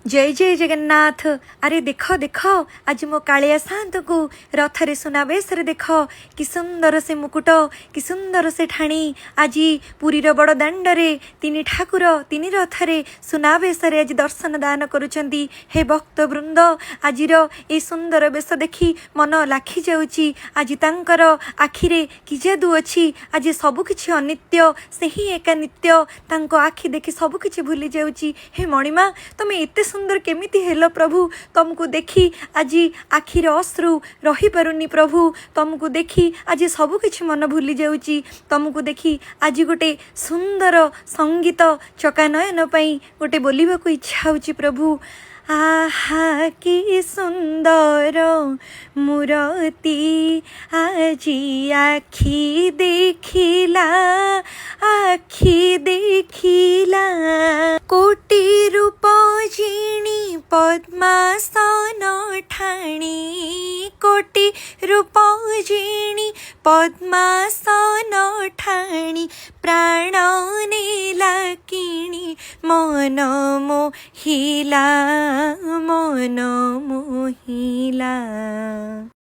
जय जय जगन्नाथ। अरे देख देख आज मो कालिया सात को रथरे सुनाबेश देख कि सुंदर से मुकुट कि सुंदर से ठाणी आज पुरीर बड़ दाण्डरे तीन ठाकुर तीन रथरे सुनाबेश आज दर्शन दान करुचंती। हे भक्त वृंद आजिर ए सुंदर बेश देखी मन लाखी जाउची। आज तांकर आखिरे कि जादू अच्छी। आज सबकिछि अनित्य से ही एका नित्य तांको आखि देखी सबकिछि भूली जाउची। हे मणिमा तमे एते सुंदर केमिति हेलो प्रभु। तुमको देखी आज आखिर अश्रु रही पारुनी प्रभु। तुमको देखी आज सबकिछि मन भूली जाउची। तुमको देखी आज गोटे सुंदर संगीत चकानयन पई गोटे बोलिबाकू इच्छा होची प्रभु। आहा कि सुंदर मूर्ति आजी आखि देखिला कोटि रूप जिणी पद्मासन ठाणी कोटि रूप जिणी पद्मासन ठाणी प्राण नेला किणी मन मोहिला।